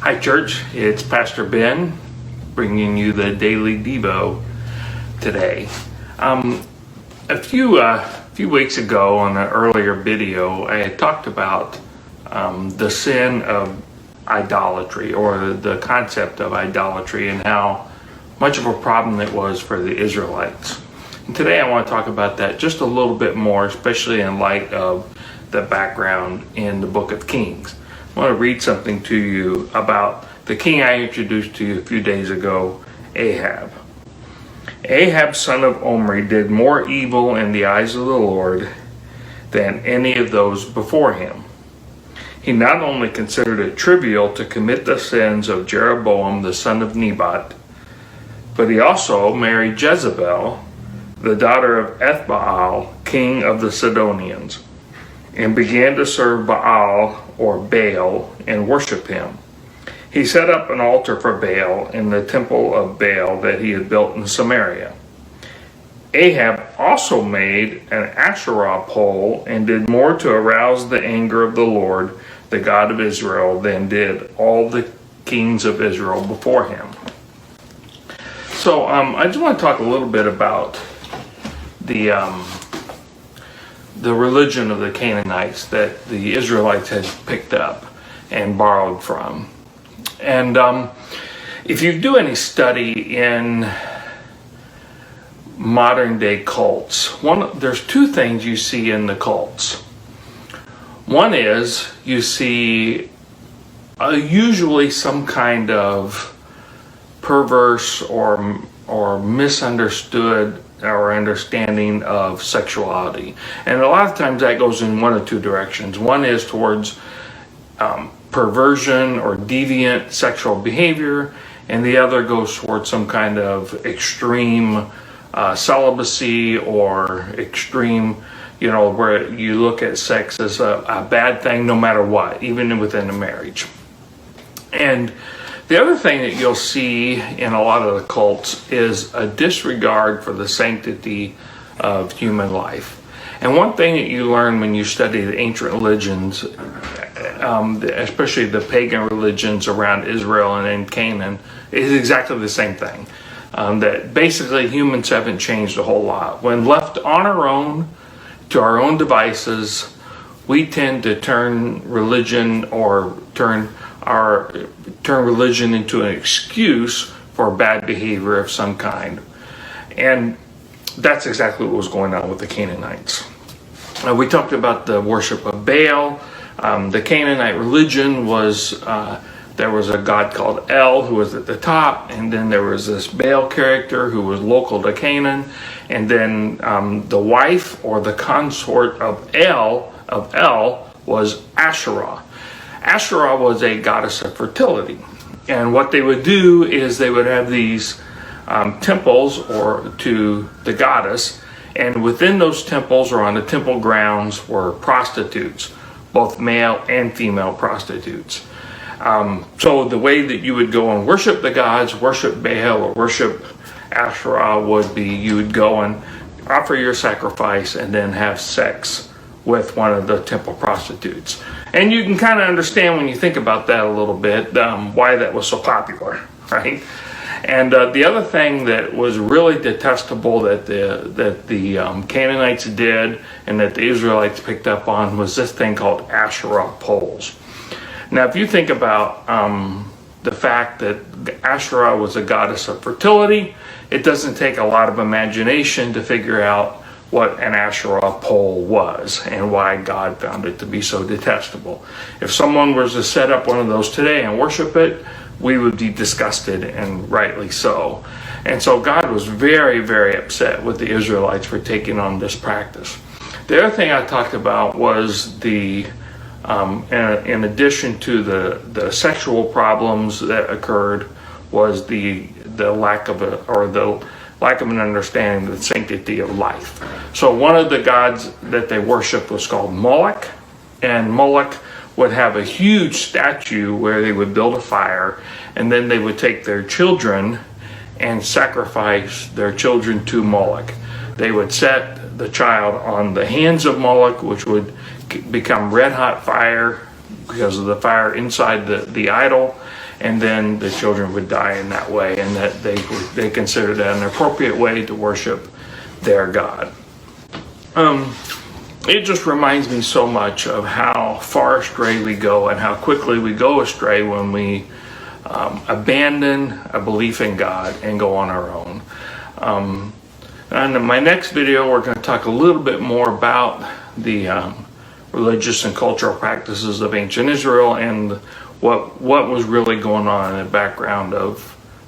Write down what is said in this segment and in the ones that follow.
Hi church, it's Pastor Ben bringing you the Daily Devo today. A few weeks ago on an earlier video, I had talked about the sin of idolatry, or the concept of idolatry, and how much of a problem it was for the Israelites. And today I want to talk about that just a little bit more, especially in light of the background in the book of Kings. I want to read something to you about the king I introduced to you a few days ago, Ahab. Ahab, son of Omri, did more evil in the eyes of the Lord than any of those before him. He not only considered it trivial to commit the sins of Jeroboam, the son of Nebat, but he also married Jezebel, the daughter of Ethbaal, king of the Sidonians, and began to serve Baal or Baal and worship him. He set up an altar for Baal in the temple of Baal that he had built in Samaria. Ahab also made an Asherah pole and did more to arouse the anger of the Lord, the God of Israel, than did all the kings of Israel before him. So I just want to talk a little bit about the religion of the Canaanites that the Israelites had picked up and borrowed from. And if you do any study in modern day cults, there's two things you see in the cults. One is you see usually some kind of perverse or misunderstood our understanding of sexuality. And a lot of times that goes in one of two directions. One is towards perversion or deviant sexual behavior, and the other goes towards some kind of extreme celibacy or extreme, where you look at sex as a bad thing no matter what, even within a marriage. And the other thing that you'll see in a lot of the cults is a disregard for the sanctity of human life. And one thing that you learn when you study the ancient religions, especially the pagan religions around Israel and in Canaan, is exactly the same thing. That basically humans haven't changed a whole lot. When left on our own, to our own devices, we tend to turn religion religion into an excuse for bad behavior of some kind. And that's exactly what was going on with the Canaanites. We talked about the worship of Baal. The Canaanite religion was, there was a god called El who was at the top, and then there was this Baal character who was local to Canaan, and then the wife or the consort of El was Asherah. Asherah was a goddess of fertility, and what they would do is they would have these temples to the goddess, and within those temples or on the temple grounds were prostitutes, both male and female prostitutes. So the way that you would go and worship the gods, worship Baal or worship Asherah, would be you would go and offer your sacrifice and then have sex with one of the temple prostitutes. And you can kind of understand when you think about that a little bit, why that was so popular, right? And the other thing that was really detestable that the Canaanites did and that the Israelites picked up on was this thing called Asherah poles. Now, if you think about the fact that Asherah was a goddess of fertility, it doesn't take a lot of imagination to figure out what an Asherah pole was and why God found it to be so detestable. If someone was to set up one of those today and worship it, we would be disgusted, and rightly so. And so God was very, very upset with the Israelites for taking on this practice. The other thing I talked about was in addition to the sexual problems that occurred, was the lack of an understanding of the sanctity of life. So one of the gods that they worshipped was called Moloch, and Moloch would have a huge statue where they would build a fire, and then they would take their children and sacrifice their children to Moloch. They would set the child on the hands of Moloch, which would become red hot fire because of the fire inside the idol, and then the children would die in that way, and that they considered that an appropriate way to worship their God. It just reminds me so much of how far astray we go and how quickly we go astray when we abandon a belief in God and go on our own. And in my next video, we're going to talk a little bit more about the religious and cultural practices of ancient Israel and what was really going on in the background of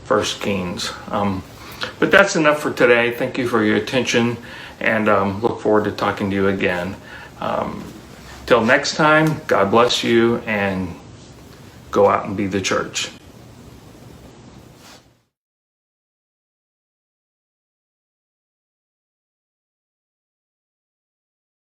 1 Kings. But that's enough for today. Thank you for your attention, and look forward to talking to you again. Till next time, God bless you, and go out and be the church.